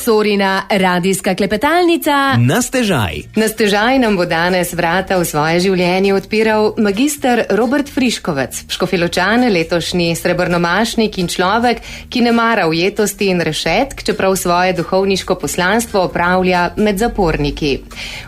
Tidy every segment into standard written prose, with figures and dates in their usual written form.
Sorina radijska klepetalnica. Na stežaj. Na stežaj nam bo danes vrata v svoje življenje odpiral magister Robert Friškovec, Škofjeločan, letošnji srebrnomašnik in človek, ki ne mara ujetosti in rešetk, čeprav svoje duhovniško poslanstvo opravlja med zaporniki.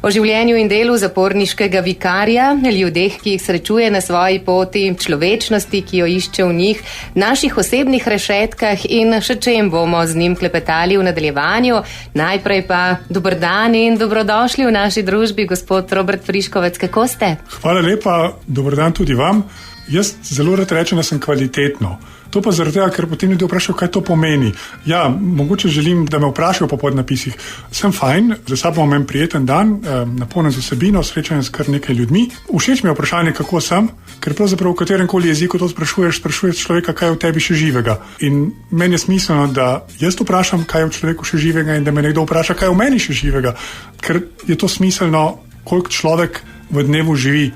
O življenju in delu zaporniškega vikarja, ljudeh, ki jih srečuje na svoji poti, človečnosti, ki jo išče v njih, naših osebnih rešetkah in še čem bomo z njim klepetali v nadaljevanju. Najprej pa dober dan in dobrodošli v naši družbi, gospod Robert Friškovec, kako ste? Hvala lepa, dober dan tudi vam. Jaz zelo rad rečem, da sem kvalitetno. To pa zaradi tega, ker potem ljudje vprašajo, kaj to pomeni. Ja, mogoče želim, da me vprašajo po podnapisih. Sem fajn, za sabo imam prijeten dan, napolnjen z vsebino, srečen s kar nekaj ljudmi. Všeč mi je vprašanje, kako sem, ker pravzaprav v katerem koli jeziku to sprašuješ človeka, kaj je v tebi še živega. In meni je smiselno, da jaz vprašam, kaj je v človeku še živega in da me nekdo vpraša, kaj je v meni še živega. Ker je to smiselno, koliko človek v dnevu živi,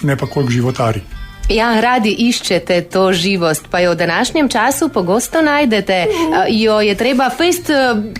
ne pa koliko životari. Ja, radi iščete to živost, pa jo v današnjem času pogosto najdete. Jo je treba fejst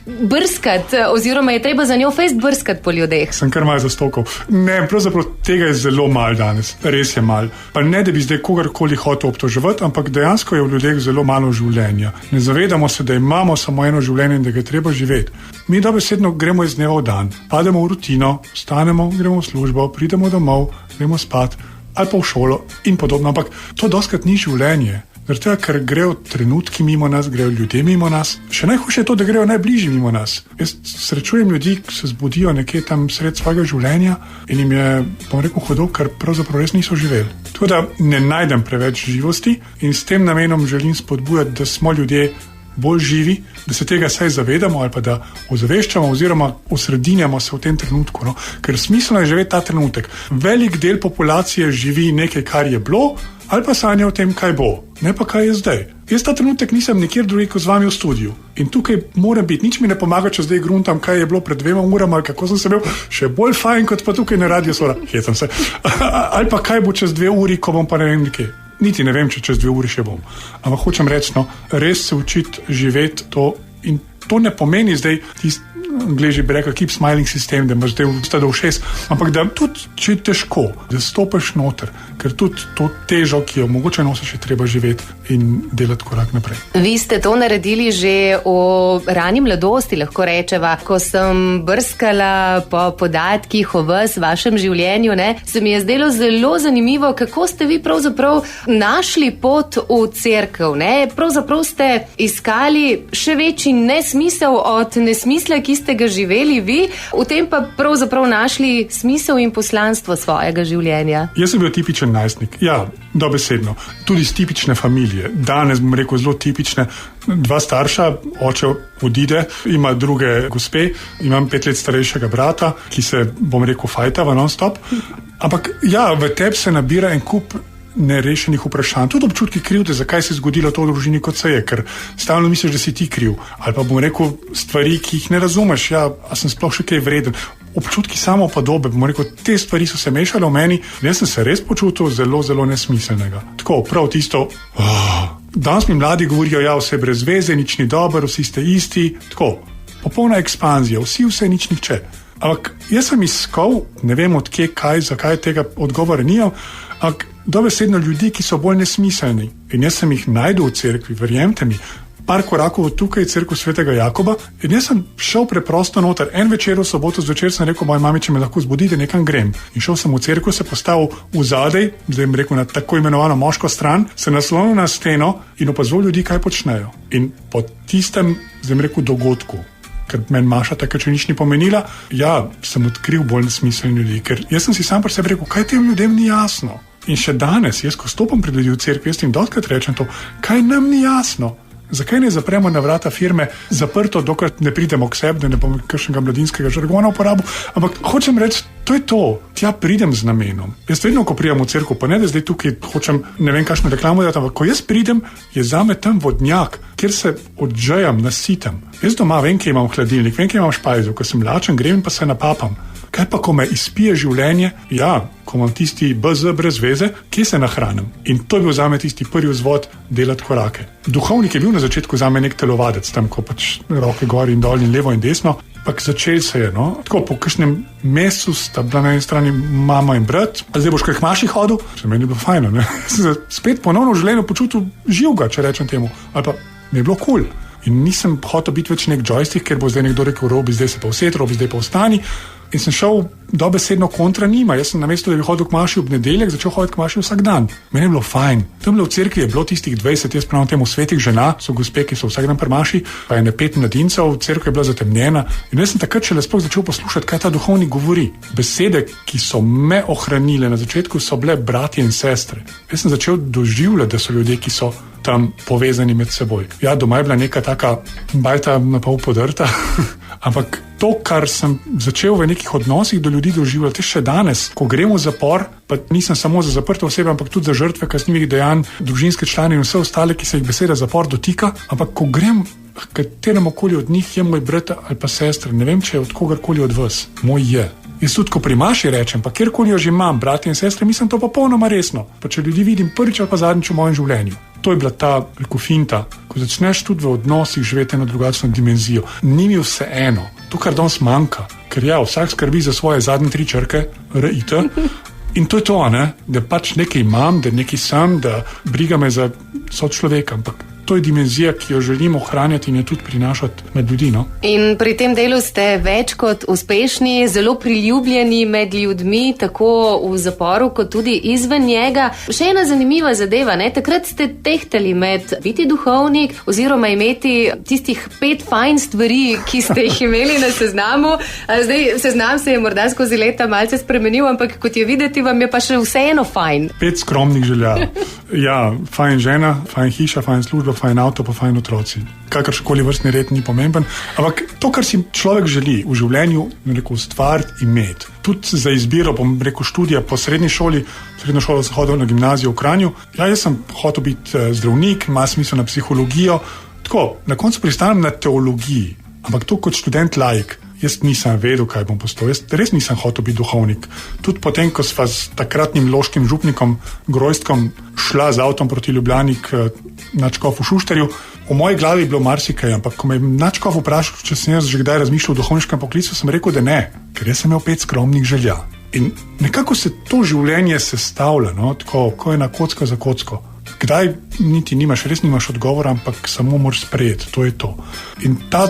brskati, oziroma je treba za njo fejst brskati po ljudeh. Sem kar malo zastokal. Ne, pravzaprav tega je zelo malo danes. Res je malo. Pa ne, da bi zdaj kogarkoli hotel obtoževati, ampak dejansko je v ljudeh zelo malo življenja. Ne zavedamo se, da imamo samo eno življenje in da ga je treba živeti. Mi dobesedno gremo iz dneva v dan, pademo v rutino, stanemo, gremo v službo, pridemo domov, gremo spat ali pa v šolo in podobno, ampak to dostikrat ni življenje. Zaradi tega, ker grejo trenutki mimo nas, grejo ljudje mimo nas. Še najhujše je to, da grejo najbližji mimo nas. Jaz srečujem ljudi, ki se zbudijo nekje tam sred svojega življenja in jim je, bom rekel, hudo, ker pravzaprav res niso živeli. Tako da ne najdem preveč živosti in s tem namenom želim spodbujati, da smo ljudje bolj živi, da se tega saj zavedamo ali pa da ozaveščamo oziroma osredinjamo se v tem trenutku. No? Ker smiselno je živeti ta trenutek. Velik del populacije živi nekaj, kar je bilo, ali pa sanja o tem, kaj bo, ne pa kaj je zdaj. Jaz ta trenutek nisem nikjer drugih kot z vami v studiu. In tukaj mora biti, nič mi ne pomaga, če zdaj gruntam, kaj je bilo pred 2 urami, ali kako sem se bil še bolj fajn, kot pa tukaj na Radio Sora. Hetam se. Ali pa kaj bo čez 2 uri, ko bom pa ne vem nekaj. Niti ne vem, če čez 2 uri še bom. Ampak hočem reči, no, res se učiti živeti to in to ne pomeni zdaj Angleži bi rekel keep smiling sistem, da imaš zdaj vsta do všes, ampak da tudi, če je težko, da stopiš noter, ker tudi to težo, ki jo mogoče nosiš, je treba živeti in delati korak naprej. Vi ste to naredili že v rani mladosti, lahko rečeva. Ko sem brskala po podatkih o vas, vašem življenju, se mi je zdelo zelo zanimivo, kako ste vi pravzaprav našli pot v cerkev. Pravzaprav ste iskali še večji nesmisel od nesmisla, ki ste ga živeli vi, v tem pa pravzaprav našli smisel in poslanstvo svojega življenja. Jaz sem bil tipičen najstnik, ja, dobesedno. Tudi iz tipične familije. Danes bom rekel zelo tipične. 2 starša, oče odide, ima druge gospe, imam 5 let starejšega brata, ki se, bom rekel, fajtava non-stop. Ampak ja, v tebi se nabira en kup nerešenih vprašanj, tudi občutki krivde, zakaj se je zgodilo to v družini, kot se je, ker stalno misliš, da si ti kriv. Ali pa bom rekel stvari, ki jih ne razumeš, ja, a sem sploh še kaj vreden. Občutki samopodobe, bom rekel, te stvari so se mešale v meni in jaz sem se res počutil zelo, zelo nesmiselnega. Tako, prav tisto, danes mi mladi govorijo, ja, vse brez veze, nič ni dobro, vsi ste isti, tako, popolna ekspanzija, vse, nič nihče. Ampak jaz sem iskal, ne vem od kje, zakaj tega odgovora nijam, ampak dobesedno ljudi, ki so bolj nesmiselni. In jaz sem jih najdel v cerkvi, verjemte mi, par korakov od tukaj, cerkev Svetega Jakoba, in jaz sem šel preprosto noter. En večer v soboto zvečer sem rekel moji mami, če me lahko zbudite, nekam grem. In šel sem v cerkev, se postavil v zadej, zdaj bom rekel na tako imenovano moško stran, se naslonil na steno in opazoval ljudi, kaj počnejo. In po tistem, zdaj bom rekel, dogodku, ker meni Maša takrat še nič ni pomenila, ja, sem odkril bolj nesmiselni ljudi, ker jaz sem si sam pri sebi rekel, kaj tem ljudem ni jasno. In še danes, jaz ko stopam pred ljudi v cerkvi, jaz jim dostikrat rečem to, kaj nam ni jasno. Zakaj ne zapremo na vrata firme zaprto, dokler ne pridemo k sebi, da ne bom kakšnega mladinskega žargona uporabil, ampak hočem reči, to je to. Tja pridem z namenom. Jaz vedno, ko pridem v cerkev, pa ne da zdaj tukaj hočem ne vem kakšno reklamo dati, ampak ko jaz pridem, je zame tam vodnjak, kjer se odžejam, nasitam. Jaz doma vem, kje imam hladilnik, vem, kje imam špajzo, ko sem lačen, grem pa se napapam. Kaj pa, ko me izpije življenje, ko imam tisti BZ brez veze, kje se nahranim? In to je bil zame tisti prvi vzvod delati korake. Duhovnik je bil na začetku zame nek telovadec, tam ko pač roke gor in dol in levo in desno, ampak začel se je, tako po kakšnem mesecu sta bila na eni strani mama in brat, a zdaj boš kaj k maši hodil? Se meni je bilo fajno, Sem se spet ponovno v življenju počutil živega, če rečem temu, ali pa mi je bilo kul. In nisem hotel biti več nek joystick, ker bo zdaj nekdo rekel, Robi, zdaj se pa used, Robi, zdaj pa vstani. In sem šel dobesedno kontra njima. Jaz sem namesto, da bi hodil k maši ob nedeljah, začel hoditi k maši vsak dan. Meni je bilo fajn. Tamle v cerkvi je bilo tistih 20, jaz pravim temu svetih žena, so gospe, ki so vsak dan pri maši, pa je 5 mladincev, cerkev je bila zatemnjena. In jaz sem takrat šele sploh začel poslušati, kaj ta duhovnik govori. Besede, ki so me ohranile na začetku, so bile bratje in sestre. Jaz sem začel doživljati, da so ljudje, ki so tam povezani med seboj. Ja, doma je bila neka taka bajta na pol podrta, ampak to, kar sem začel v nekih odnosih do ljudi doživljati še danes, ko gremo v zapor, pa nisem samo za zaprte osebe, ampak tudi za žrtve kaznivih dejanj, družinske člane in vse ostale, ki se jih beseda zapor dotika, ampak ko grem katerem okoli od njih, je moj brat ali pa sestra, ne vem, če je od kogarkoli od vas, moj je. Jaz tudi, ko pri maši rečem, pa kjerkoli jo že imam, brati in sestre, mislim to popolnoma resno. Pa če ljudi vidim prvič ali pa zadnjič v mojem življenju. To je bila ta finta, ko začneš tudi v odnosih živeti eno drugačno dimenzijo. Ni mi vseeno, to, kar danes manjka, ker vsak skrbi za svoje zadnje 3 črke, R-I-T, in to je to, da pač nekaj imam, da nekaj sem, da briga me za sočloveka, ampak to je dimenzija, ki jo želimo ohranjati in jo tudi prinašati med ljudi. In pri tem delu ste več kot uspešni, zelo priljubljeni med ljudmi, tako v zaporu, kot tudi izven njega. Še ena zanimiva zadeva, takrat ste tehtali med biti duhovnik oziroma imeti tistih 5 fajn stvari, ki ste jih imeli na seznamu. Zdaj, seznam se je morda skozi leta malce spremenil, ampak kot je videti, vam je pa še vseeno fajn. 5 skromnih želja. Ja, fajn žena, fajn hiša, fajn služba, fajn avto, pa fajn otroci. Kakrškoli vrstni red ni pomemben, ampak to, kar si človek želi v življenju, ustvariti, imeti. Tudi za izbiro, študija po srednji šoli, srednjo šolo sem hodil na gimnazijo v Kranju. Jaz sem hotel biti zdravnik, ima smisel na psihologijo. Tako, na koncu pristanem na teologiji, ampak to kot študent laik. Jaz nisem vedel, kaj bom postal. Jaz res nisem hotel biti duhovnik. Tudi potem, ko sva s takratnim loškim župnikom Grojstkom šla z avtom proti Ljubljani k nadškofu Šuštarju, v moji glavi je bilo marsikaj, ampak ko me je nadškof vprašal, če sem jaz že kdaj razmišljal o duhovniškem poklicu, sem rekel, da ne, ker jaz sem imel 5 skromnih želja. In nekako se to življenje sestavlja, tako, ko je na kocka za kocko. Kdaj niti res nimaš odgovora, ampak samo moraš sprejeti, to je to. In ta,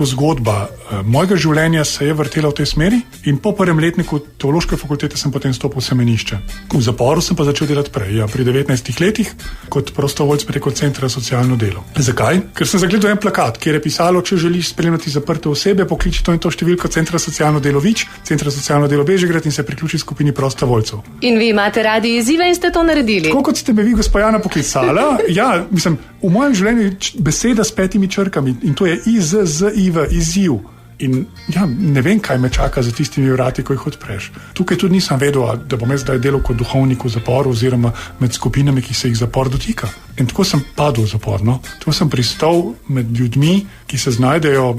zgodba mojega življenja se je vrtela v tej smeri in po prvem letniku teološke fakultete sem potem stopil v semenišče. V zaporu sem pa začel delati prej, pri 19 letih, kot prostovoljc preko Centra za socialno delo. Zakaj? Ker sem zagledal en plakat, kjer je pisalo, če želiš spremljati zaprte osebe, pokliči to in to številko Centra za socialno delo Vič, Centra za socialno delo Bežigrad in se priključi skupini prostovoljcev. In vi imate radi izzive in ste to naredili? Tako kot ste me vi, gospa Jana, poklicala, v mojem življenju je beseda s 5 črkami in to je IZZIV, izziv. In ne vem, kaj me čaka za tistimi vrati, ko jih odpreš. Tukaj tudi nisem vedel, da bom jaz zdaj delal kot duhovnik v zaporu oziroma med skupinami, ki se jih zapor dotika. In tako sem padel v zapor. Tako sem pristal med ljudmi, ki se znajdejo,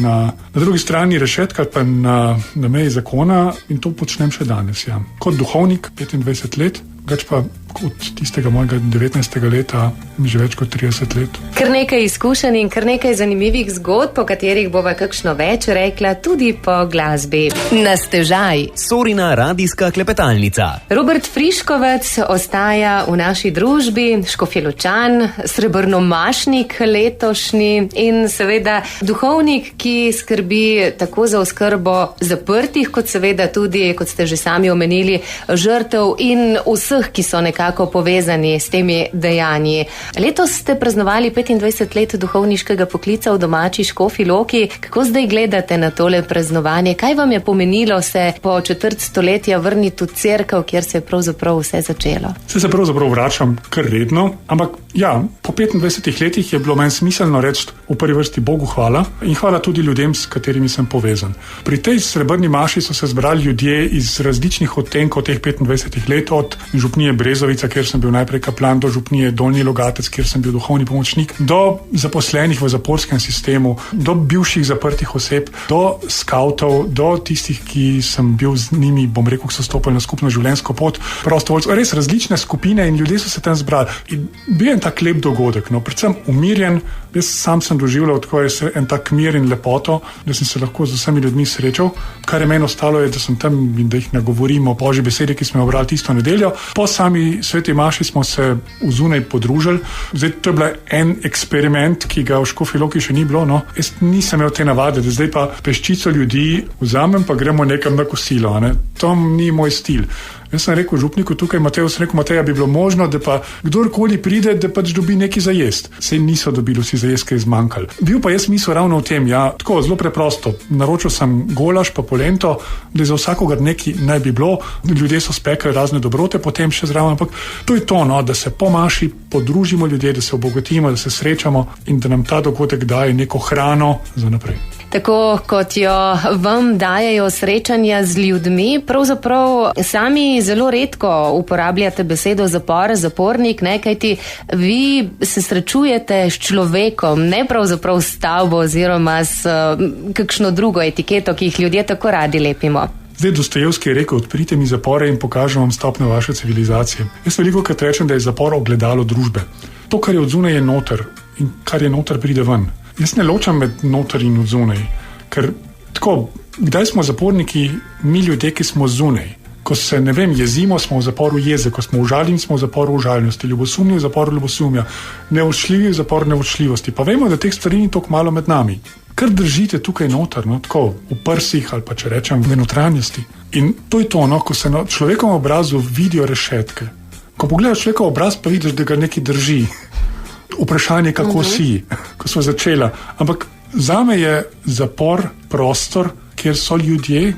na drugi strani rešetka, pa na meji zakona, in to počnem še danes. Kot duhovnik 25 let, več pa od tistega mojega 19. leta, že več kot 30 let. Kar nekaj izkušenj in kar nekaj zanimivih zgodb, po katerih bova kakšno več rekla tudi po glasbi. Na stežaj. Sorina radijska klepetalnica. Robert Friškovec ostaja v naši družbi, Škofjeločan, srebrnomašnik letošnji in seveda duhovnik, ki skrbi tako za oskrbo zaprtih, kot seveda tudi, kot ste že sami omenili, žrtev in vseh, ki so nekako nekako povezani s temi dejanji. Letos ste praznovali 25 let duhovniškega poklica v domači Škofji Loki. Kako zdaj gledate na tole praznovanje? Kaj vam je pomenilo se po četrt stoletja vrniti v cerkev, kjer se je pravzaprav vse začelo? Se pravzaprav vračam kar redno, ampak ja, po 25 letih je bilo meni smiselno reči v prvi vrsti Bogu hvala in hvala tudi ljudem, s katerimi sem povezan. Pri tej srebrni maši so se zbrali ljudje iz različnih odtenkov teh 25 let, od župnije Brezovica, kjer sem bil najprej kaplan, do župnije Dolnji Logatec, kjer sem bil duhovni pomočnik, do zaposlenih v zaporskem sistemu, do bivših zaprtih oseb, do skavtov, do tistih, ki sem bil z njimi, bom rekel, ko so stopili na skupno življenjsko pot, prostovoljcev, res različne skupine in ljudje so se tam zbrali. In bil en tak lep dogodek, no, predvsem umirjen. Jaz sam sem doživljal tako en tak mir in lepoto, da sem se lahko z vsemi ljudmi srečal. Kar je meni ostalo, je, da sem tam in da jih nagovorim o Božji besedi, ki smo jo brali tisto nedeljo. Po sami sveti maši smo se vzunaj podružili. Zdaj, to je bila en eksperiment, ki ga v Škofji Loki še ni bilo. No. Jaz nisem imel te navade, da zdaj pa peščico ljudi vzamem, pa gremo nekam na kosilo. Ne. To ni moj stil. Jaz sem rekel župniku tukaj, Mateja, bi bilo možno, da pa kdorkoli pride, da pač dobi nekaj za jest. Sej niso dobili vsi za jest, kaj je zmanjkalo. Bil pa jaz misel ravno v tem, ja, tako zelo preprosto. Naročil sem golaž pa polento, da za vsakogar nekaj naj bi bilo. Ljudje so spekli razne dobrote, potem še zraven, ampak to je to, no, da se po maši podružimo ljudje, da se obogatimo, da se srečamo in da nam ta dogodek daje neko hrano za naprej. Tako kot jo vam dajejo srečanja z ljudmi, pravzaprav sami zelo redko uporabljate besedo zapor, zapornik, ne, kajti vi se srečujete s človekom, ne pravzaprav s stavbo oziroma s kakšno drugo etiketo, ki jih ljudje tako radi lepimo. Zdaj Dostojevski je rekel, odprite mi zapore in pokažem vam stopnjo vaše civilizacije. Jaz velikokrat rečem, da je zapor ogledalo družbe. To, kar je od zunaj, je noter in kar je noter, pride ven. Jaz ne ločam med noter in od zunaj, ker tako, kdaj smo zaporniki mi ljudje, ki smo zunaj? Ko se, ne vem, jezimo, smo v zaporu jeze, ko smo užaljeni, smo v zaporu užaljenosti, ljubosumni v zaporu ljubosumja, nevoščljivi v zaporu nevoščljivosti. Pa vemo, da teh stvari ni toliko malo med nami. Kar držite tukaj noter, no, tako v prsih ali pa če rečem v notranjosti. In to je to, no, ko se na človekovem obrazu vidijo rešetke. Ko pogledaš človekov obraz, pa vidiš, da ga nekaj drži. Vprašanje, kako si, ko smo začela. Ampak zame je zapor prostor, kjer so ljudje,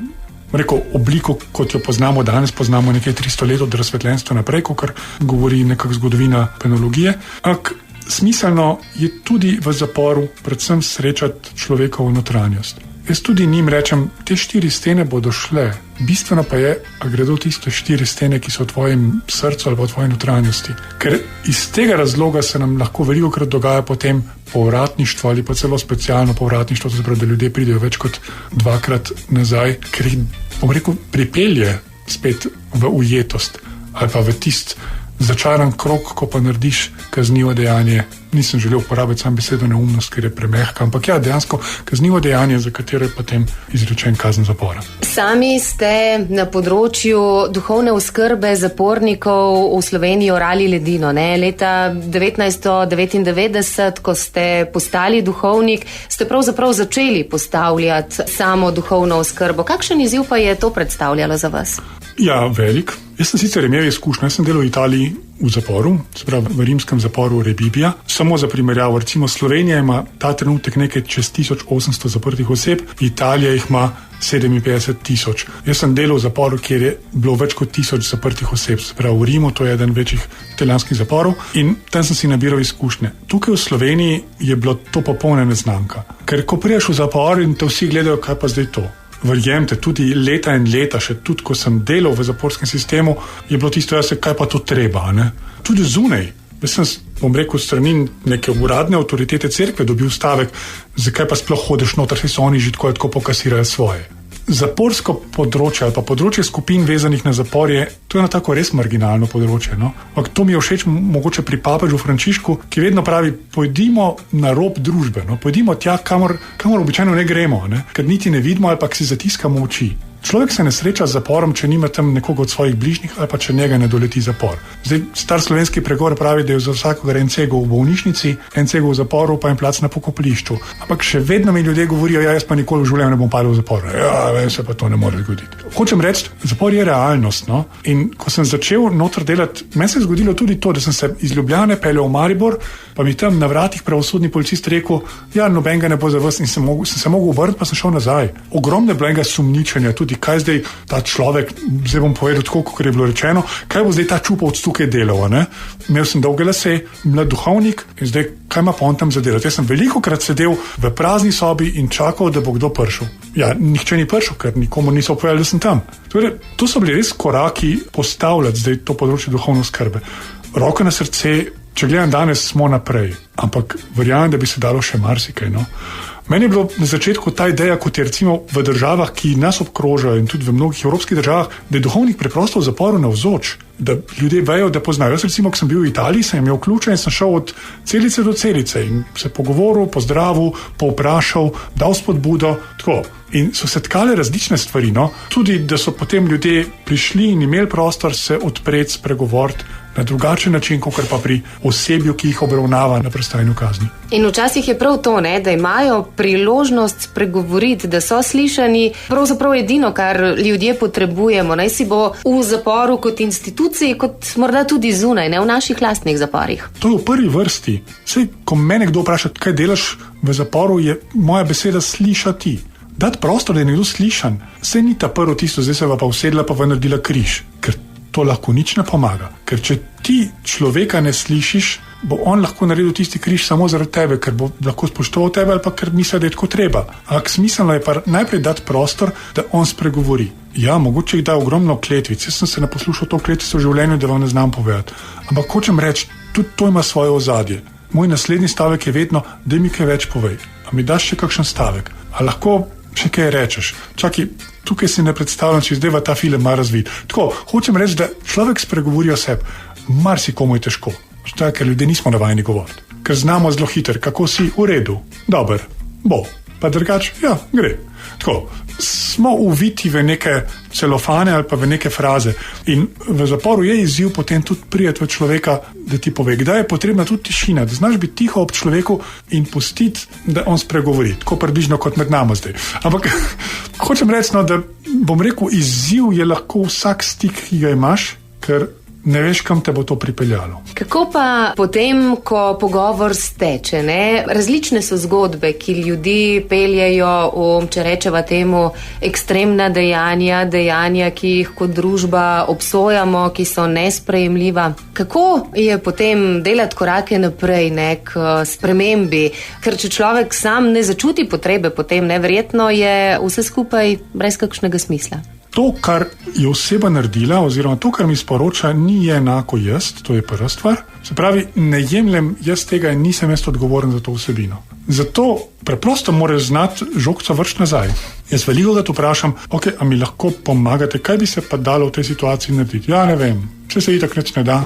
rekel, obliko, kot jo poznamo danes, poznamo nekaj 300 let od razsvetljenstva naprej, kar govori nekak zgodovina penologije. Ampak smiselno je tudi v zaporu predvsem srečati človekovo notranjost. Jaz tudi njim rečem, te 4 stene bodo šle. Bistveno pa je, a gredo tiste 4 stene, ki so v tvojem srcu ali v tvoji notranjosti. Ker iz tega razloga se nam lahko velikokrat dogaja potem povratništvo ali pa celo specialno povratništvo, to se pravi, da ljudje pridejo več kot 2-krat nazaj, ker jih, bom rekel, pripelje spet v ujetost ali pa v tist začaran krog, ko pa narediš kaznivo dejanje. Nisem želel uporabiti sam besedo neumnost, ker je premehka, ampak ja, dejansko kaznivo dejanje, za katero je potem izrečen kazen zapora. Sami ste na področju duhovne oskrbe zapornikov v Sloveniji orali ledino, ne? Leta 1999, ko ste postali duhovnik, ste pravzaprav začeli postavljati samo duhovno oskrbo. Kakšen izziv pa je to predstavljalo za vas? Ja, velik. Jaz sem sicer imel izkušnjo, jaz sem delal v Italiji v zaporu, se pravi v rimskem zaporu Rebibbia. Samo za primerjavo, recimo Slovenija ima ta trenutek nekaj čez 1800 zaprtih oseb, Italija jih ima 57 000. Jaz sem delal v zaporu, kjer je bilo več kot 1000 zaprtih oseb, se pravi v Rimu, to je eden večjih italijanskih zaporov, in tam sem si nabiral izkušnje. Tukaj v Sloveniji je bilo to popolna neznanka, ker ko priješ v zapor in te vsi gledajo, kaj pa zdaj to. Verjemte, tudi leta in leta, še tudi ko sem delal v zaporskem sistemu, je bilo tisto, kaj pa to treba, ne? Tudi zunaj. Jaz sem, bom rekel, strani neke uradne avtoritete cerkve dobil stavek, zakaj pa sploh hodiš noter, saj so oni že tako pokasirajo svoje. Zaporsko področje ali pa področje skupin vezanih na zapor je, to je na tako res marginalno področje, no? Ampak to mi je všeč mogoče pri papežu Frančišku, ki vedno pravi, pojdimo na rob družbe, no? Pojdimo tja, kamor običajno ne gremo, ne? Ker niti ne vidimo ali pa si zatiskamo oči. Človek se ne sreča z zaporom, če nima tam nekoga od svojih bližnjih ali pa če njega ne doleti zapor. Zdaj, star slovenski pregovor pravi, da je za vsakogar en cegov v bolnišnici, en cegov v zaporu, pa en plac na pokopališču. Ampak še vedno mi ljudje govorijo, jaz pa nikoli v življenju ne bom padel v zapor. Se pa to ne more zgoditi. Hočem reči, zapor je realnost, no? In ko sem začel noter delati, meni se je zgodilo tudi to, da sem se iz Ljubljane peljal v Maribor, pa mi tam na vratih pravosodni policist rekel, nobenega ne bo za vas, in sem se mogel obrniti, pa sem šel nazaj. Ogromno je bilo enega sumničenja, tudi kaj zdaj ta človek, zdaj bom povedal tako, kot je bilo rečeno, kaj bo zdaj ta čupovc tukaj delal, ne? Imel sem dolge lase, mlad duhovnik in zdaj, kaj ima pa on tam zadelati? Jaz sem velikokrat sedel v prazni sobi in čakal, da bo kdo prišel. Nihče ni prišel, ker nikomu niso povedali, da sem tam. Torej, to so bili res koraki postavljati zdaj to področje duhovne skrbe. Roko na srce, če gledam danes, smo naprej, ampak verjamem, da bi se dalo še marsikaj, no. Meni je bilo na začetku ta ideja, kot je recimo v državah, ki nas obkrožajo in tudi v mnogih evropskih državah, da je duhovnik preprosto v zaporu navzoč, da ljudje vejo, da poznajo. Jaz recimo, ko sem bil v Italiji, sem imel ključe in sem šel od celice do celice in se pogovoril, pozdravil, povprašal, dal spodbudo, tako. In so se tkale različne stvari, no. Tudi, da so potem ljudje prišli in imeli prostor se odpreti, spregovoriti na drugačen način, kot pa pri osebju, ki jih obravnava na prestajanju kazni. In včasih je prav to, ne, da imajo priložnost spregovoriti, da so slišani, pravzaprav edino, kar ljudje potrebujemo, naj si bo v zaporu kot instituciji, kot morda tudi zunaj, ne v naših lastnih zaporih. To je v prvi vrsti. Saj, ko me nekdo vpraša, kaj delaš v zaporu, je moja beseda slišati. Dati prostor, da je nekdo slišan. Saj ni ta prvo tisto, zdaj se pa usedla pa naredila križ, ker to lahko nič ne pomaga. Ker če ti človeka ne slišiš, bo on lahko naredil tisti križ samo zaradi tebe, ker bo lahko spoštoval tebe ali pa ker misli, da je tako treba. Ampak smiselno je pa najprej dati prostor, da on spregovori. Mogoče jih da ogromno kletvic. Jaz sem se ne poslušal to kletvico v življenju, da vam ne znam povedati. Ampak hočem reči, tudi to ima svoje ozadje. Moj naslednji stavek je vedno, da mi kaj več povej. A mi daš še kakšen stavek? A lahko še kaj rečeš? Čakaj, tukaj si ne predstavljam, če zdaj ta film ima razvid. Tako, hočem reči, da človek spregovori o sebi. Marsikomu je težko. Štaj, ker ljudje nismo navajeni govoriti. Ker znamo zelo hiter, kako si v redu, dober, bo. Pa drugač, gre. Tako, smo uviti v neke celofane ali pa v neke fraze. In v zaporu je izziv potem tudi prijeti v človeka, da ti pove, kdaj je potrebna tudi tišina, da znaš biti tiho ob človeku in pustiti, da on spregovori. Tako približno kot med nami zdaj. Ampak hočem reči, da bom rekel, izziv je lahko vsak stik, ki ga imaš, ker ne veš, kam te bo to pripeljalo. Kako pa potem, ko pogovor steče, ne? Različne so zgodbe, ki ljudi peljejo v, če rečeva temu, ekstremna dejanja, ki jih kot družba obsojamo, ki so nesprejemljiva. Kako je potem delati korake naprej, ne, k spremembi? Ker če človek sam ne začuti potrebe potem, neverjetno je vse skupaj brez kakšnega smisla. To, kar je oseba naredila, oziroma to, kar mi sporoča, ni enako jaz, to je prva stvar. Se pravi, ne jemljem jaz tega in nisem jaz odgovoren za to vsebino. Zato preprosto moraš znati žogca vrč nazaj. Jaz veliko ga vprašam, a mi lahko pomagate, kaj bi se pa dalo v tej situaciji narediti? Ne vem, če se itak nič ne da,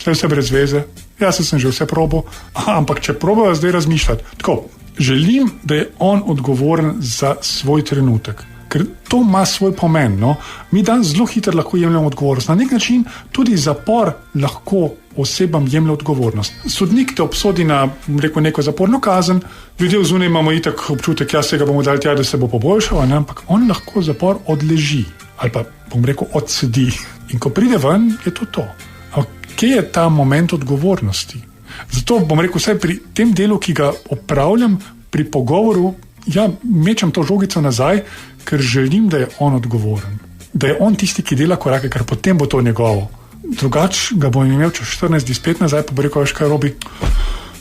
če vse brez veze, jaz sem že vse probal, ampak če probajo zdaj razmišljati. Tako, želim, da je on odgovoren za svoj trenutek. Ker to ima svoj pomen, no. Mi danes zelo hitro lahko jemljemo odgovornost. Na nek način tudi zapor lahko osebam jemlje odgovornost. Sodnik te obsodi na, neko zaporno kazen, ljudje v zunaj imamo itak občutek, se ga bomo dali tja, da se bo poboljšal, ne? Ampak on lahko zapor odleži ali pa, odsedi. In ko pride ven, je to. Kje je ta moment odgovornosti? Zato vsaj pri tem delu, ki ga opravljam, pri pogovoru, mečem to žogico nazaj, ker želim, da je on odgovoren. Da je on tisti, ki dela korake, ker potem bo to njegovo. Drugač ga bom imel čez 14 dni spet nazaj, pa bo rekel, kaj robi.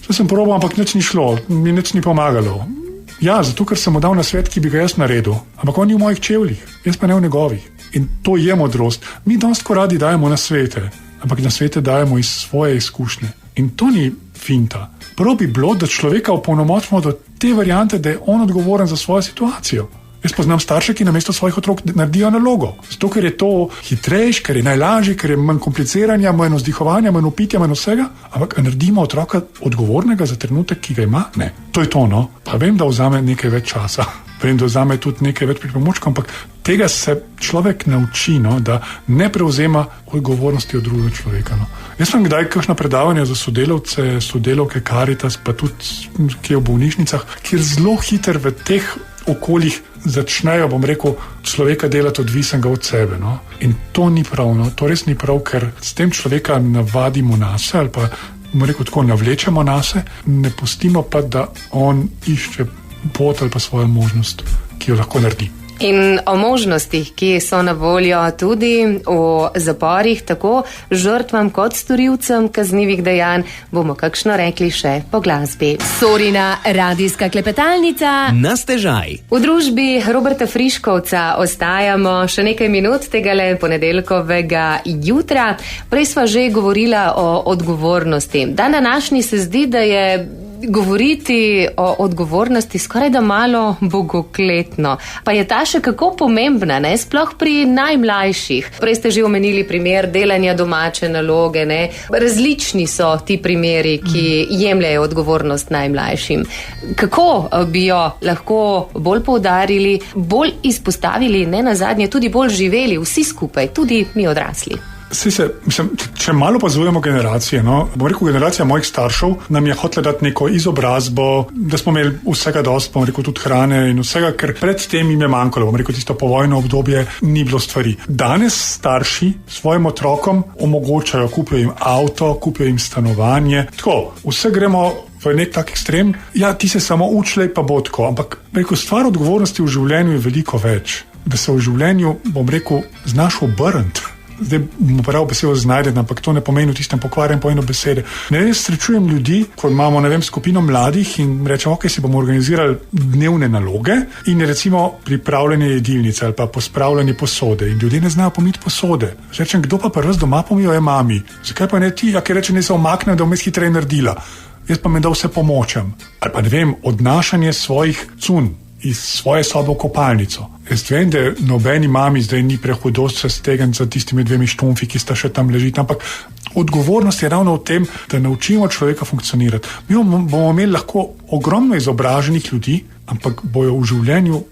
Sem probal, ampak nič ni šlo, mi nič ni pomagalo. Zato, ker sem mu dal nasvet, ki bi ga jaz naredil. Ampak on je v mojih čevljih, jaz pa ne v njegovih. In to je modrost. Mi dosti radi dajemo nasvete, ampak nasvete dajemo iz svoje izkušnje. In to ni finta. Prav bi bilo, da človeka opolnomočimo do te variante, da je on odgovoren za svojo situacijo. Jaz poznam starše, ki namesto svojih otrok naredijo nalogo. Zato, ker je to hitrejš, ker je najlažji, ker je manj kompliciranja, manj vzdihovanja, manj upitja, manj vsega. Ampak naredimo otroka odgovornega za trenutek, ki ga ima? Ne. To je to, no. Pa vem, da vzame nekaj več časa. vem, da vzame tudi nekaj več pripomočkov, ampak tega se človek nauči, da ne prevzema odgovornosti od drugega človeka. Jaz sem kdaj kakšna predavanja za sodelavce, sodelavke Caritas, pa tudi kje v bolnišnicah, kjer zelo hiter v teh okoljih začnejo, bom rekel, človeka delati odvisnega od sebe. In to ni prav, to res ni prav, ker s tem človeka navadimo nase ali pa, bom rekel, tako navlečemo nase, ne pustimo pa, da on išče pot ali pa svojo možnost, ki jo lahko naredi. In o možnostih, ki so na voljo tudi v zaporih, tako žrtvam kot storilcem kaznivih dejanj, bomo kakšno rekli še po glasbi. Sorina radijska klepetalnica na stežaj. V družbi Roberta Friškovca ostajamo še nekaj minut tegale ponedeljkovega jutra. Prej sva že govorila o odgovornosti. Dan današnji se zdi, da je govoriti o odgovornosti skoraj da malo bogokletno. Pa je ta še kako pomembna, sploh pri najmlajših. Prej ste že omenili primer delanja domače naloge, Različni so ti primeri, ki jemljajo odgovornost najmlajšim. Kako bi jo lahko bolj poudarili, bolj izpostavili, ne nazadnje tudi bolj živeli vsi skupaj, tudi mi odrasli? Če malo opazujemo generacije, bom rekel, generacija mojih staršev nam je hotela dati neko izobrazbo, da smo imeli vsega dosti, bom rekel, tudi hrane in vsega, ker pred tem jim je manjkalo, bom rekel, tisto povojno obdobje ni bilo stvari. Danes starši svojim otrokom omogočajo, kupijo jim avto, kupijo jim stanovanje, tako, vse gremo v nek tak ekstrem, ti se samo učlej pa bo tako, ampak rekel, stvar odgovornosti v življenju je veliko več, da se v življenju, bom rekel, znaš obrniti. Zdaj bomo prav besedo znajdeti, ampak to ne pomeni v tistem pokvarjen pomenu besede. Srečujem ljudi, ko imamo, skupino mladih in rečemo, si bomo organizirali dnevne naloge in recimo pripravljanje jedilnice ali pa pospravljanje posode. In ljudje ne znajo pomiti posode. Rečem, kdo pa res doma pomijo, je mami. Zakaj pa ne ti, ki reče, ne se omakne, da vmes hitreje naredila. Jaz pa me da vse pomočem. Ali pa ne vem, odnašanje svojih cun iz svoje sobe v kopalnico. Jaz vem, da nobeni mami zdaj ni prehudost se stegniti za tistimi 2 štumfi, ki sta še tam ležiti, ampak odgovornost je ravno v tem, da naučimo človeka funkcionirati. Mi bomo imeli lahko ogromno izobraženih ljudi, ampak bojo v življenju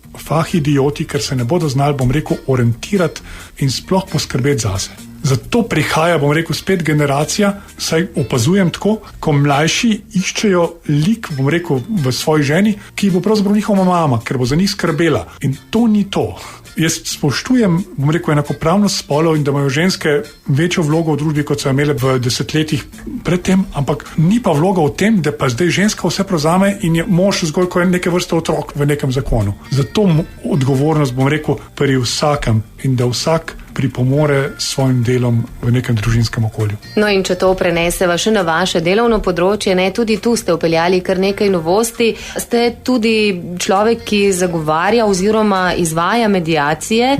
idioti, ker se ne bodo znali, bom rekel, orientirati in sploh poskrbeti zase. Zato prihaja, bom rekel, spet generacija, saj opazujem tako, ko mlajši iščejo lik, bom rekel, v svoji ženi, ki bo pravzaprav njihova mama, ker bo za njih skrbela. In to ni to. Jaz spoštujem, bom rekel, enakopravnost spolov in da imajo ženske večjo vlogo v družbi, kot so imele v desetletjih predtem, ampak ni pa vloga v tem, da pa zdaj ženska vse prevzame in je mož zgolj kot neke vrste otrok v nekem zakonu. Zato odgovornost, bom rekel, pri vsakem in da vsak pripomore s svojim delom v nekem družinskem okolju. No in če to preneseva še na vaše delovno področje, tudi tu ste vpeljali kar nekaj novosti, ste tudi človek, ki zagovarja oziroma izvaja mediacije.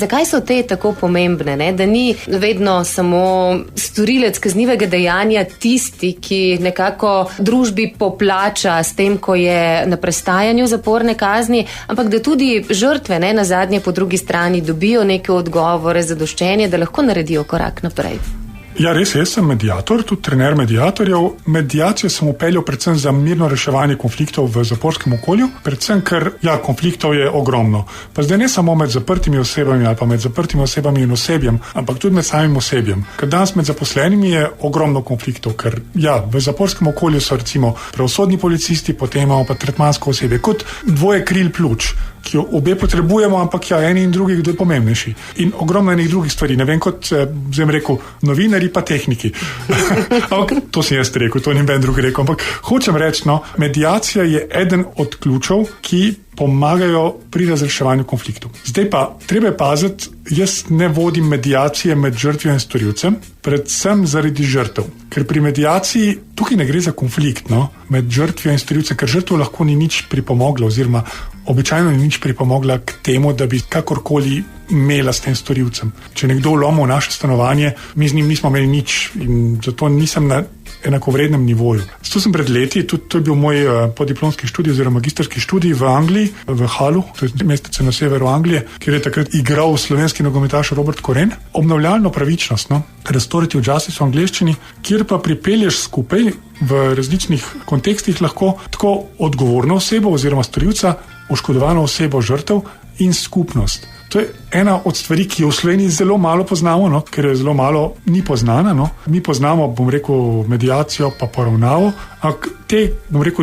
Zakaj so te tako pomembne, da ni vedno samo storilec kaznivega dejanja tisti, ki nekako družbi poplača s tem, ko je na prestajanju zaporne kazni, ampak da tudi žrtve, nazadnje po drugi strani dobijo neke odgovore, zadoščenje, da lahko naredijo korak naprej. Ja, res, jaz sem mediator, tudi trener mediatorjev. Mediacijo sem upeljal predvsem za mirno reševanje konfliktov v zaporskem okolju, predvsem ker, konfliktov je ogromno. Pa zdaj ne samo med zaprtimi osebami ali pa med zaprtimi osebami in osebjem, ampak tudi med samim osebjem. Ker danes med zaposlenimi je ogromno konfliktov, ker v zaporskem okolju so recimo pravosodni policisti, potem imamo pa tretmansko osebje, kot dvoje kril pljuč, ki jo obe potrebujemo, ampak eni in drugi, kdo je pomembnejši. In ogromno enih drugih stvari, ne vem, kot sem rekel, novinari pa tehniki. Ampak to sem jaz rekel, to ni ben drug rekel, ampak hočem reči, mediacija je eden od ključev, ki pomagajo pri razreševanju konfliktov. Zdaj pa, treba je paziti, jaz ne vodim mediacije med žrtvijo in storilcem, predvsem zaradi žrtev. Ker pri mediaciji tukaj ne gre za konflikt med žrtvijo in storilcem, ker žrtvo lahko ni nič pripomogla oziroma običajno ni nič pripomogla k temu, da bi kakorkoli imela s tem storilcem. Če nekdo vlomil v naše stanovanje, mi z njim nismo imeli nič in zato nisem na enakovrednem nivoju. Zato sem pred leti, tudi to je bil moj podiplomski študij oziroma magistrski študij v Angliji, v Hallu, to je mestece na severu Anglije, kjer je takrat igral slovenski nogometaš Robert Koren, obnavljalno pravičnost, restorative justice v angleščini, kjer pa pripelješ skupaj v različnih kontekstih lahko tako odgovorno osebo oziroma storilca oškodovano osebo, žrtev in skupnost. To je ena od stvari, ki jo v Sloveniji zelo malo poznamo, no, ker je zelo malo ni poznana. No. Mi poznamo, mediacijo pa poravnavo, ampak te,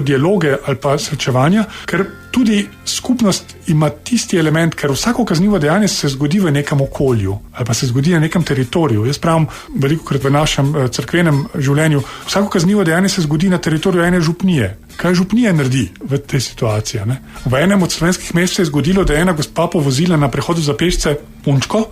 dialoge ali pa srečevanja, ker tudi skupnost ima tisti element, ker vsako kaznivo dejanje se zgodi v nekem okolju ali pa se zgodi na nekem teritoriju. Jaz pravim, velikokrat v našem cerkvenem življenju, vsako kaznivo dejanje se zgodi na teritoriju ene župnije. Kaj župnija naredi v tej situaciji? Ne? V enem od slovenskih mest se je zgodilo, da je ena gospa povozila na prehodu za pešce punčko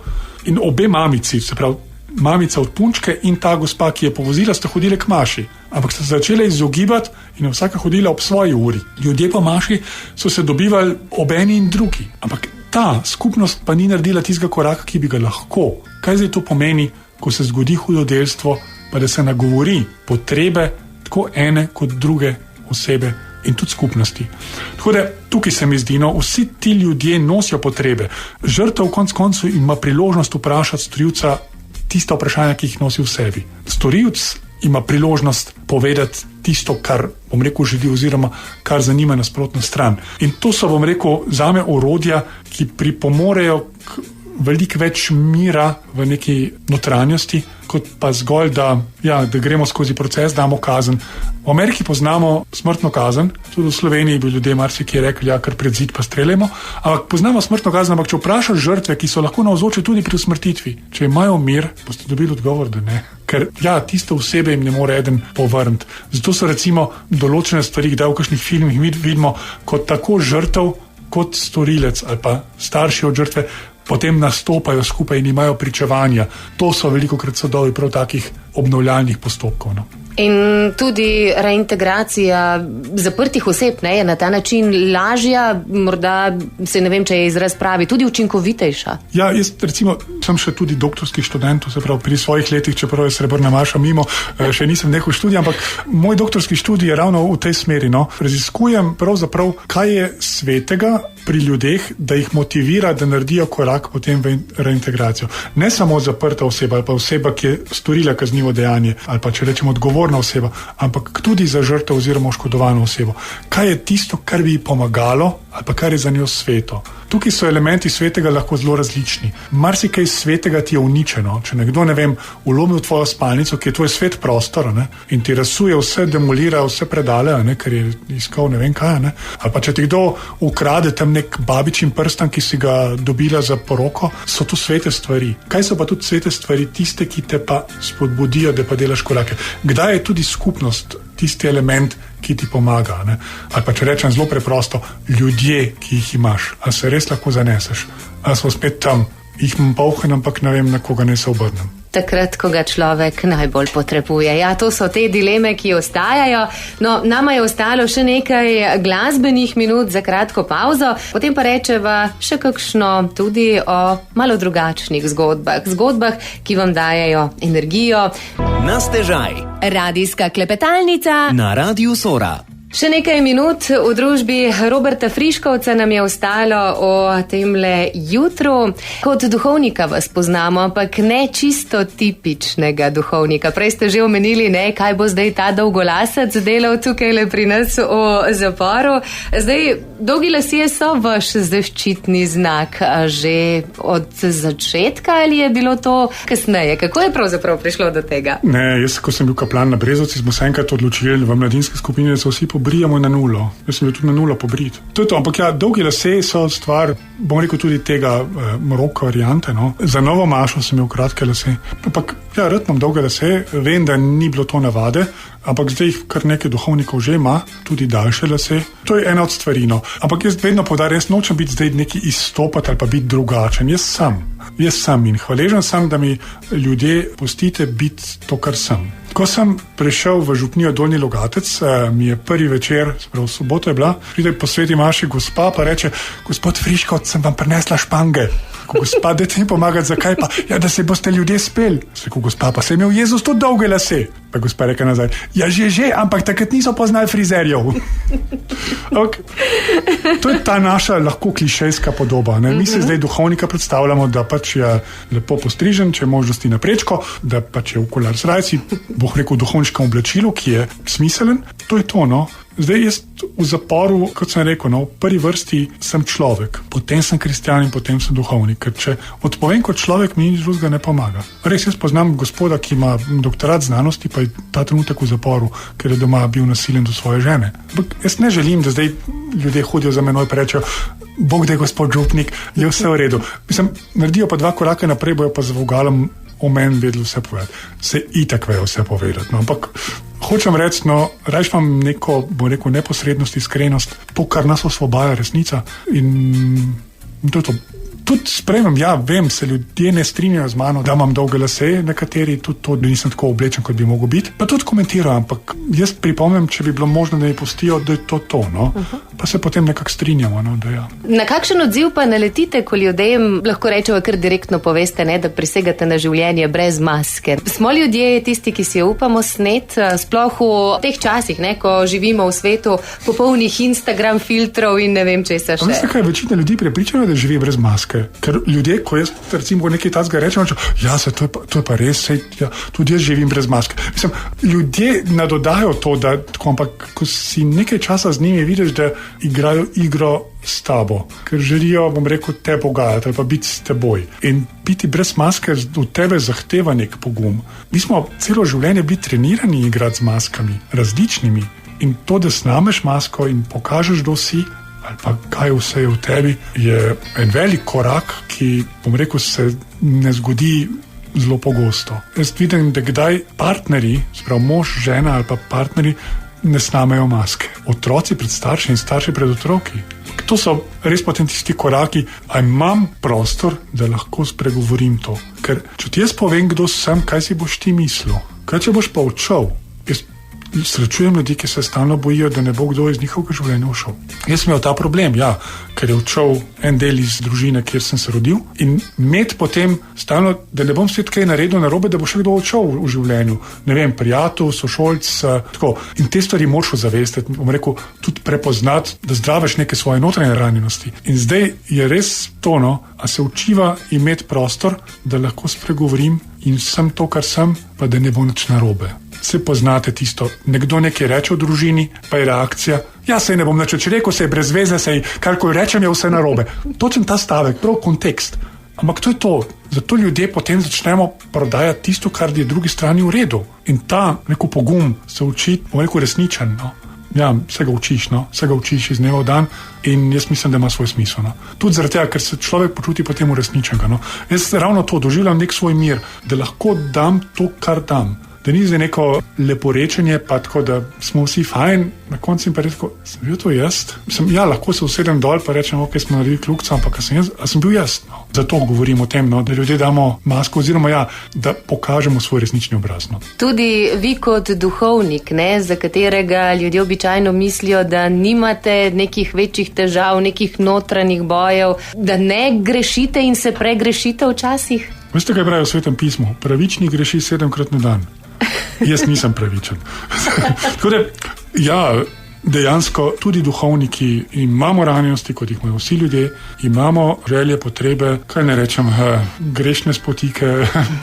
in obe mamici, se pravi mamica od punčke in ta gospa, ki je povozila, sta hodile k maši. Ampak sta se začele izogibati in vsaka hodila ob svoji uri. Ljudje po maši so se dobivali ob eni in drugi. Ampak ta skupnost pa ni naredila tistega koraka, ki bi ga lahko. Kaj zdaj to pomeni, ko se zgodi hudodelstvo, pa da se nagovori potrebe tako ene kot druge osebe in tudi skupnosti. Tako da tukaj se mi zdi, vsi ti ljudje nosijo potrebe. Žrtev konec koncev ima priložnost vprašati storilca tista vprašanja, ki jih nosi v sebi. Storilec ima priložnost povedati tisto, kar želi oziroma kar zanima nasprotno stran. In to so, zame orodja, ki pripomorejo k veliko več mira v neki notranjosti, kot pa zgolj, da gremo skozi proces, damo kazen. V Ameriki poznamo smrtno kazen, tudi v Sloveniji bi ljudje marsikje rekli, kar pred zid pa streljamo, ampak poznamo smrtno kazen, ampak če vprašaš žrtve, ki so lahko navzoče tudi pri usmrtitvi, če imajo mir, boste dobili odgovor, da ne. Ker tiste osebe jim ne more eden povrniti. Zato so recimo določene stvari, kdaj v kakšnih filmih vidimo, kot tako žrtev, kot storilec ali pa starši od žrtve, potem nastopajo skupaj in imajo pričevanja. To so velikokrat sadovi prav takih obnovljalnih postopkov. In tudi reintegracija zaprtih oseb je na ta način lažja, morda se ne vem, če je izraz pravi, tudi učinkovitejša. Jaz recimo sem še tudi doktorski študent, se pravi pri svojih letih, čeprav je srebrna maša mimo, še nisem nehal študij, ampak moj doktorski študij je ravno v tej smeri. Raziskujem pravzaprav, kaj je svetega pri ljudeh, da jih motivira, da naredijo korak potem v reintegracijo. Ne samo zaprta oseba ali pa oseba, ki je storila kaznivo dejanje ali pa če rečemo odgovorna oseba, ampak tudi za žrtev oziroma oškodovano osebo. Kaj je tisto, kar bi ji pomagalo ali pa kar je za njo sveto? Tukaj so elementi svetega lahko zelo različni. Marsikaj svetega ti je uničeno. Če nekdo, vlomi v tvojo spalnico, ki je tvoj svet prostor, in ti rasuje vse, demolira vse predale, ker je iskal ne vem kaj, ali pa če ti kdo ukrade tam nek babičin prstan, ki si ga dobila za poroko, so to svete stvari. Kaj so pa tudi svete stvari? Tiste, ki te pa spodbudijo, da pa delaš korake. Kdaj je tudi skupnost tisti element, ki ti pomaga? Ali pa če rečem zelo preprosto, ljudje, ki jih imaš, ali se res lahko zaneseš, ali smo spet tam, jih imam polhen, ampak ne vem, na koga ne se obrnem. Takrat, ko ga človek najbolj potrebuje. To so te dileme, ki ostajajo. No, nama je ostalo še nekaj glasbenih minut za kratko pauzo, potem pa rečeva še kakšno tudi o malo drugačnih zgodbah, ki vam dajejo energijo. Na stežaj. Radijska klepetalnica na Radiu Sora. Še nekaj minut v družbi Roberta Friškovca nam je ostalo o temle jutru. Kot duhovnika vas poznamo, ampak ne čisto tipičnega duhovnika. Prej ste že omenili, kaj bo zdaj ta dolgolasec delal tukaj le pri nas v zaporu. Zdaj, dolgi lasje so vaš zaščitni znak že od začetka ali je bilo to kasneje? Kako je pravzaprav prišlo do tega? Ne, jaz, ko sem bil kaplan na Brezovci, smo se enkrat odločili v mladinski skupini, da se vsi pobrijamo na nulo. Jaz sem bil tudi na nulo pobrit. To je to, ampak dolgi lasje so stvar, tudi tega Maroka variante. Za novo mašo sem imel kratke lase. Ampak rad imam dolge lase, vem, da ni bilo to navade, ampak zdaj jih kar nekaj duhovnikov že ima, tudi daljše lase. To je ena od stvari. Ampak jaz vedno poudarjam, jaz nočem biti zdaj neki izstopati ali pa biti drugačen. Jaz sem in hvaležen sem, da mi ljudje pustite biti to, kar sem. Ko sem prišel v župnijo Donji Logatec, mi je prvi večer, v soboto je bila, pride po sveti maši gospa pa reče: gospod Friškovc, sem vam prinesla špange. Gospa, dajte mi pomagati, zakaj pa? Da se boste ljudje speli. Gospa, pa se je imel Jezus tudi dolge lase. Pa gospa reka nazaj, ja že, ampak takrat niso poznali frizerjev. Okay. To je ta naša lahko klišejska podoba. Ne? Mi se zdaj duhovnika predstavljamo, da pač je lepo postrižen, če je možnosti na prečko, da pač je v kolar srajci, boh rekel, v duhovniškem oblačilu, ki je smiselen. To je to, no. Zdaj jaz v zaporu, kot sem rekel, no, v prvi vrsti sem človek, potem sem kristjan in potem sem duhovnik, ker če odpovem kot človek, mi nič drugega ne pomaga. Res jaz poznam gospoda, ki ima doktorat znanosti, pa je ta trenutek v zaporu, ker je doma bil nasilen do svoje žene. Ampak jaz ne želim, da zdaj ljudje hodijo za menoj in rečejo, Bog da je gospod župnik, je vse v redu. Mislim, naredijo pa 2 koraka naprej, bojo pa z vogalom o meni vedeli vse povedati. Se itak vejo vse povedati, no, ampak hočem reči, no, rajš imam neko, bom rekel, neposrednost, iskrenost, to, kar nas osvobaja resnica in to je to. Tudi sprejemam, ja, vem, se ljudje ne strinjajo z mano, da imam dolge lase, nekateri tudi to, da nisem tako oblečen, kot bi mogel biti. Pa tudi komentirajo, ampak jaz pripomnim, če bi bilo možno, da mi pustijo, da je to, no. Pa se potem nekako strinjamo, no, da ja. Na kakšen odziv pa naletite, ko ljudem, lahko rečemo, kar direktno poveste, ne, da prisegate na življenje brez maske? Smo ljudje tisti, ki si upamo snet, sploh v teh časih, ne, ko živimo v svetu popolnih Instagram filtrov in ne vem, če se še. Veste kaj, večina ljudi prepričajo, da živi brez maske. Ker ljudje, ko jaz recimo nekaj takega rečem, ja, to je pa res, ja, tudi jaz živim brez maske. Mislim, ljudje nadodajo to, da tako, ampak ko si nekaj časa z njimi vidiš, da igrajo igro s tabo, ker želijo, bom rekel, te pogajati ali pa biti s teboj. In biti brez maske od tebe zahteva nek pogum. Mi smo celo življenje bili trenirani igrati z maskami, različnimi. In to, da snameš masko in pokažeš, kdo si, ali pa kaj vse je v tebi, je en velik korak, ki, bom rekel, se ne zgodi zelo pogosto. Jaz vidim, da kdaj partnerji, sprav mož, žena ali pa partnerji, ne snamejo maske. Otroci pred starši in starši pred otroki. To so res potem tisti koraki, a imam prostor, da lahko spregovorim to. Ker če ti jaz povem, kdo sem, kaj si boš ti mislil? Kaj če boš pa odšel? Jaz srečujem ljudi, ki se stalno bojijo, da ne bo kdo iz njihovega življenja všel. Jaz sem imel ta problem, ja, ker je odšel en del iz družine, kjer sem se rodil in imeti potem stalno, da ne bom svet kaj naredil narobe, da bo še kdo odšel v življenju. Ne vem, prijatelj, sošolc, tako. In te stvari moraš ozavestiti, bom rekel, tudi prepoznati, da zdraviš neke svoje notranje ranjenosti. In zdaj je res to, no, a se učiva imeti prostor, da lahko spregovorim in sem to, kar sem, pa da ne bo nič narobe. Se poznate tisto, nekdo nekaj reče v družini, pa je reakcija, ja, sej ne bom nič rekel, sej brez veze, sej karkoli rečem, je vse narobe. Točen ta stavek, prav kontekst. Ampak to je to, zato ljudje potem začnemo prodajati tisto, kar je drugi strani v redu. In ta neko pogum se uči, bom rekel, resničen, no. Ja, vse ga učiš, no, vse ga učiš iz dneva v dan in jaz mislim, da ima svoj smisel, no. Tudi zaradi tega, ker se človek počuti potem uresničenega, no. Jaz ravno to doživljam nek svoj mir, da lahko dam to, kar dam. Da ni zdaj neko leporečenje, pa tako, da smo vsi fajn, na koncu jim pa rekel, sem bil to jaz? Mislim, ja, lahko se usedem dol, pa rečem, ok, smo naredili kljukca, ampak a sem bil jaz? No. Zato govorim o tem, no, da ljudje damo masko, oziroma ja, da pokažemo svoj resnični obraz. No. Tudi vi kot duhovnik, ne, za katerega ljudje običajno mislijo, da nimate nekih večjih težav, nekih notranjih bojev, da ne grešite in se pregrešite včasih? Veste, kaj pravi v Svetem pismu? Pravični greši 7-krat na dan. Jaz nisem pravičen. Tako da, ja, dejansko tudi duhovniki imamo ranjenosti, kot jih imajo vsi ljudje, imamo želje, potrebe, kaj ne rečem, grešne spotike,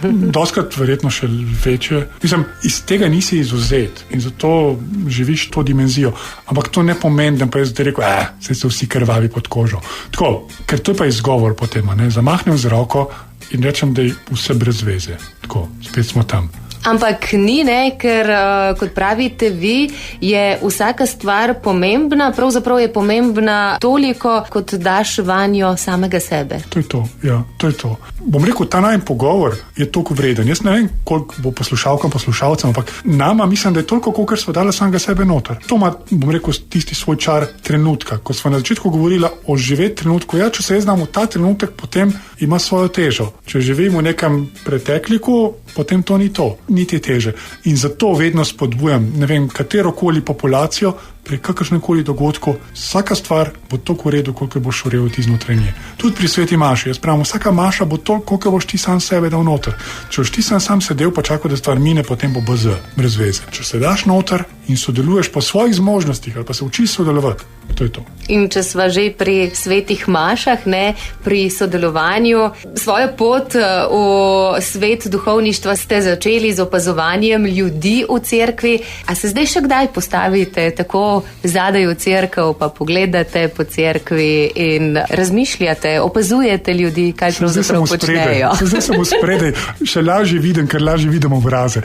doskrat verjetno še večje. Mislim, iz tega nisi izuzet in zato živiš to dimenzijo. Ampak to ne pomeni, da pa jaz zdaj rekel, saj so vsi krvavi pod kožo. Tako, ker to je pa izgovor potem, ne, zamahnem z roko in rečem, da je vse brez veze. Tako, spet smo tam. Ampak ni, ne, ker, kot pravite vi, je vsaka stvar pomembna, pravzaprav je pomembna toliko, kot daš vanjo samega sebe. To je to, ja, to je to. Bom rekel, ta najmen pogovor je toliko vreden. Jaz ne vem, koliko bo poslušalcem, ampak nama mislim, da je toliko, kolikor smo dali samega sebe noter. To ima, bom rekel, tisti svoj čar trenutka. Ko smo na začetku govorila o živeti trenutku, ja, če se jaz znam v ta trenutek, potem ima svojo težo. Če živim v nekem pretekliku, potem to ni to. Niti teže. In zato vedno spodbujam, ne vem, katerokoli populacijo, pri kakršnemkoli dogodku, vsaka stvar bo toliko v redu, koliko boš urejal ti znotraj nje. Tudi pri sveti maši, jaz pravim, vsaka maša bo toliko, koliko boš ti sam sebe dal noter. Če boš ti sam sedel, pa čakal, da stvar mine, potem bo brez veze. Če se daš noter in sodeluješ po svojih zmožnostih ali pa se učiš sodelovati, to je to. In če sva že pri svetih mašah, ne, pri sodelovanju, svojo pot v svet duhovništva ste začeli z opazovanjem ljudi v cerkvi. A se zdaj še kdaj postavite tako zadaj v cerkev, pa pogledate po cerkvi in razmišljate, opazujete ljudi, kaj pravzaprav počnejo? Zdaj sem v spredaj, še lažje vidim, ker lažje vidim obraze.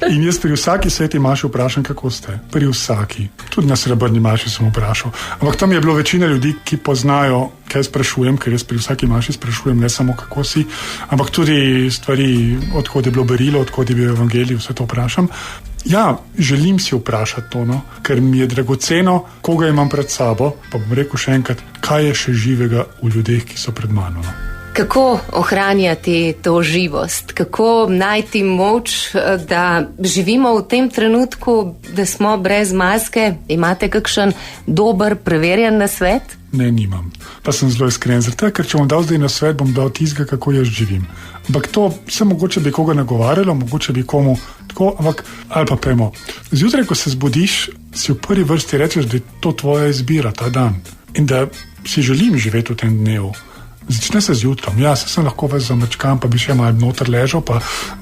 In jaz pri vsaki sveti maši vprašam, kako ste. Pri vsaki. Tudi na srebrni maši sem vprašal. Ampak tam je bilo večina ljudi, ki poznajo, kaj sprašujem, ker jaz pri vsaki maši sprašujem ne samo kako si, ampak tudi stvari, odkot je bilo berilo, odkot je bil evangelij, vse to vprašam. Ja, želim si vprašati to, no? Ker mi je dragoceno, koga imam pred sabo, pa bom rekel še enkrat, kaj je še živega v ljudeh, ki so pred mano. No? Kako ohranjati to živost? Kako najti moč, da živimo v tem trenutku, da smo brez maske? Imate kakšen dober, preverjen nasvet? Ne, nimam. Pa sem zelo iskren. Zato, ker če bom dal zdaj nasvet, bom dal tistega, kako jaz živim. Ampak to vse mogoče bi koga nagovarjalo, mogoče bi komu tako, ampak ali pa pojmo. Zjutraj, ko se zbudiš, si v prvi vrsti rečeš, da je to tvoja izbira ta dan. In da si želim živeti v tem dnevu. Začne se zjutrom, ja, se sem lahko ves zamečkan, pa bi še malo noter ležal, pa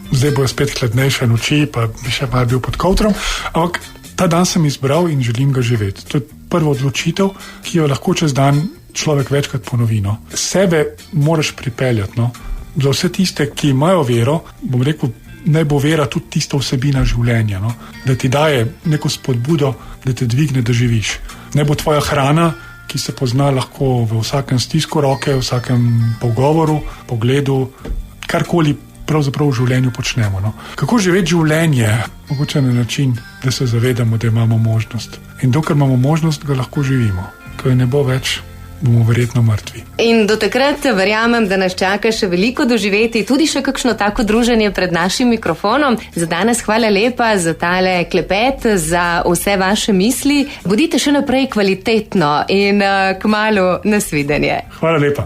zdaj bojo spet hladnejše noči, pa bi še malo bil pod kovtrom, ampak ta dan sem izbral in želim ga živeti. To je prva odločitev, ki jo lahko čez dan človek večkrat ponovi. No. Sebe moraš pripeljati, no. Za vse tiste, ki imajo vero, bom rekel, naj bo vera tudi tista vsebina življenja, no. Da ti daje neko spodbudo, da te dvigne, da živiš. Naj bo tvoja hrana, ki se pozna lahko v vsakem stisku roke, v vsakem pogovoru, pogledu, karkoli pravzaprav v življenju počnemo. No. Kako živeti življenje? Mogoče na način, da se zavedamo, da imamo možnost. In dokler imamo možnost, ga lahko živimo. Ko je ne bo več, bomo verjetno mrtvi. In do takrat verjamem, da nas čaka še veliko doživeti, tudi še kakšno tako druženje pred našim mikrofonom. Za danes hvala lepa za tale klepet, za vse vaše misli. Bodite še naprej kvalitetno in kmalu nasvidenje. Hvala lepa.